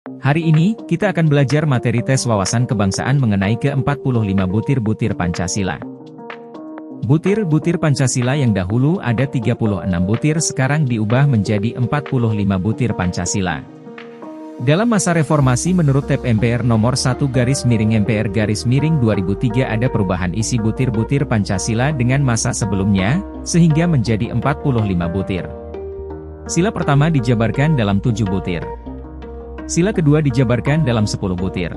Hari ini, kita akan belajar materi tes wawasan kebangsaan mengenai ke-45 butir-butir Pancasila. Butir-butir Pancasila yang dahulu ada 36 butir sekarang diubah menjadi 45 butir Pancasila. Dalam masa reformasi menurut TEP MPR nomor 1/MPR/2003 ada perubahan isi butir-butir Pancasila dengan masa sebelumnya, sehingga menjadi 45 butir. Sila pertama dijabarkan dalam 7 butir. Sila kedua dijabarkan dalam 10 butir.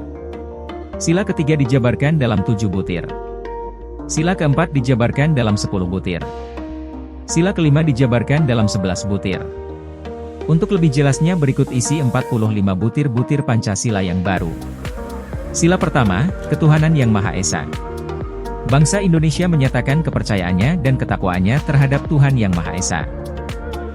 Sila ketiga dijabarkan dalam 7 butir. Sila keempat dijabarkan dalam 10 butir. Sila kelima dijabarkan dalam 11 butir. Untuk lebih jelasnya berikut isi 45 butir-butir Pancasila yang baru. Sila pertama, Ketuhanan Yang Maha Esa. Bangsa Indonesia menyatakan kepercayaannya dan ketakwaannya terhadap Tuhan Yang Maha Esa.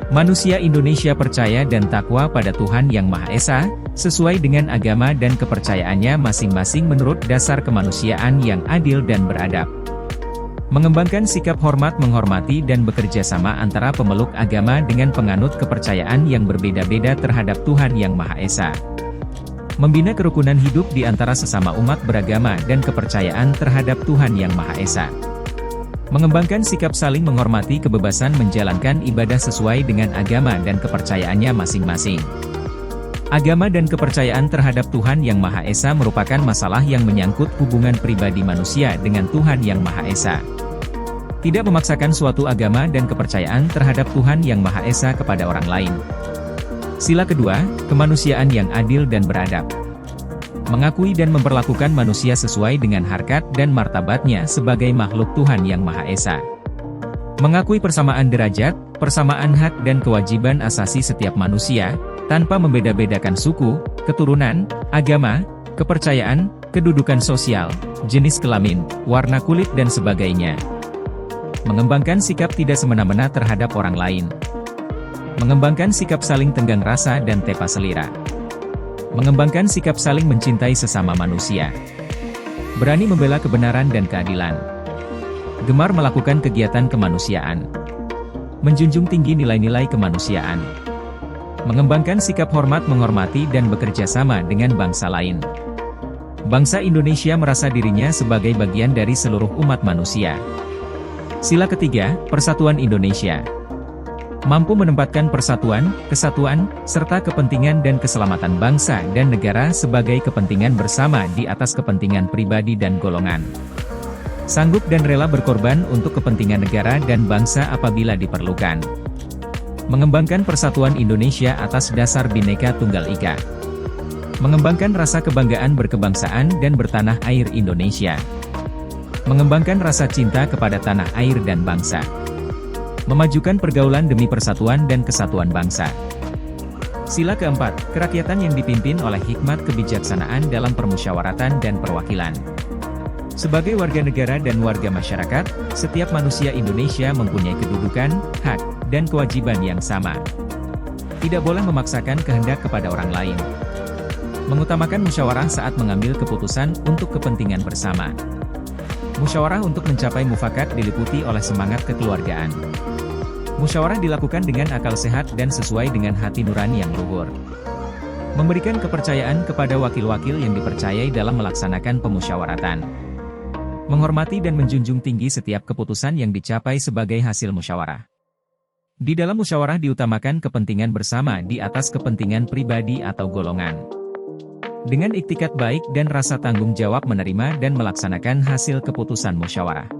Manusia Indonesia percaya dan takwa pada Tuhan Yang Maha Esa, sesuai dengan agama dan kepercayaannya masing-masing menurut dasar kemanusiaan yang adil dan beradab. Mengembangkan sikap hormat menghormati dan bekerja sama antara pemeluk agama dengan penganut kepercayaan yang berbeda-beda terhadap Tuhan Yang Maha Esa. Membina kerukunan hidup di antara sesama umat beragama dan kepercayaan terhadap Tuhan Yang Maha Esa. Mengembangkan sikap saling menghormati kebebasan menjalankan ibadah sesuai dengan agama dan kepercayaannya masing-masing. Agama dan kepercayaan terhadap Tuhan Yang Maha Esa merupakan masalah yang menyangkut hubungan pribadi manusia dengan Tuhan Yang Maha Esa. Tidak memaksakan suatu agama dan kepercayaan terhadap Tuhan Yang Maha Esa kepada orang lain. Sila kedua, kemanusiaan yang adil dan beradab. Mengakui dan memperlakukan manusia sesuai dengan harkat dan martabatnya sebagai makhluk Tuhan Yang Maha Esa. Mengakui persamaan derajat, persamaan hak dan kewajiban asasi setiap manusia, tanpa membeda-bedakan suku, keturunan, agama, kepercayaan, kedudukan sosial, jenis kelamin, warna kulit dan sebagainya. Mengembangkan sikap tidak semena-mena terhadap orang lain. Mengembangkan sikap saling tenggang rasa dan tepa selira. Mengembangkan sikap saling mencintai sesama manusia. Berani membela kebenaran dan keadilan. Gemar melakukan kegiatan kemanusiaan. Menjunjung tinggi nilai-nilai kemanusiaan. Mengembangkan sikap hormat menghormati dan bekerja sama dengan bangsa lain. Bangsa Indonesia merasa dirinya sebagai bagian dari seluruh umat manusia. Sila ketiga, Persatuan Indonesia. Mampu menempatkan persatuan, kesatuan, serta kepentingan dan keselamatan bangsa dan negara sebagai kepentingan bersama di atas kepentingan pribadi dan golongan. Sanggup dan rela berkorban untuk kepentingan negara dan bangsa apabila diperlukan. Mengembangkan persatuan Indonesia atas dasar Bhinneka Tunggal Ika. Mengembangkan rasa kebanggaan berkebangsaan dan bertanah air Indonesia. Mengembangkan rasa cinta kepada tanah air dan bangsa. Memajukan pergaulan demi persatuan dan kesatuan bangsa. Sila keempat, kerakyatan yang dipimpin oleh hikmat kebijaksanaan dalam permusyawaratan dan perwakilan. Sebagai warga negara dan warga masyarakat, setiap manusia Indonesia mempunyai kedudukan, hak, dan kewajiban yang sama. Tidak boleh memaksakan kehendak kepada orang lain. Mengutamakan musyawarah saat mengambil keputusan untuk kepentingan bersama. Musyawarah untuk mencapai mufakat diliputi oleh semangat kekeluargaan. Musyawarah dilakukan dengan akal sehat dan sesuai dengan hati nurani yang luhur. Memberikan kepercayaan kepada wakil-wakil yang dipercayai dalam melaksanakan pemusyawaratan. Menghormati dan menjunjung tinggi setiap keputusan yang dicapai sebagai hasil musyawarah. Di dalam musyawarah diutamakan kepentingan bersama di atas kepentingan pribadi atau golongan. Dengan iktikat baik dan rasa tanggung jawab menerima dan melaksanakan hasil keputusan musyawarah.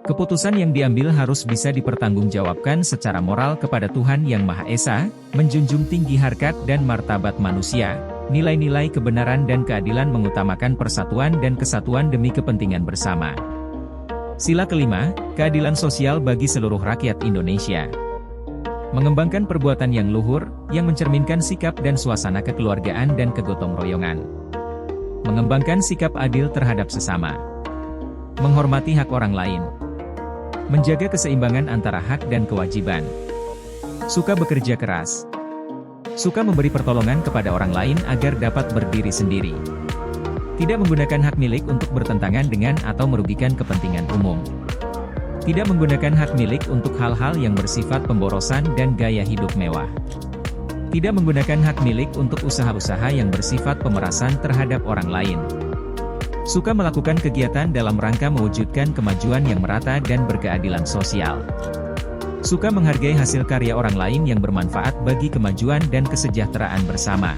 Keputusan yang diambil harus bisa dipertanggungjawabkan secara moral kepada Tuhan Yang Maha Esa, menjunjung tinggi harkat dan martabat manusia, nilai-nilai kebenaran dan keadilan mengutamakan persatuan dan kesatuan demi kepentingan bersama. Sila kelima, keadilan sosial bagi seluruh rakyat Indonesia. Mengembangkan perbuatan yang luhur, yang mencerminkan sikap dan suasana kekeluargaan dan kegotong royongan. Mengembangkan sikap adil terhadap sesama. Menghormati hak orang lain. Menjaga keseimbangan antara hak dan kewajiban. Suka bekerja keras. Suka memberi pertolongan kepada orang lain agar dapat berdiri sendiri. Tidak menggunakan hak milik untuk bertentangan dengan atau merugikan kepentingan umum. Tidak menggunakan hak milik untuk hal-hal yang bersifat pemborosan dan gaya hidup mewah. Tidak menggunakan hak milik untuk usaha-usaha yang bersifat pemerasan terhadap orang lain. Suka melakukan kegiatan dalam rangka mewujudkan kemajuan yang merata dan berkeadilan sosial. Suka menghargai hasil karya orang lain yang bermanfaat bagi kemajuan dan kesejahteraan bersama.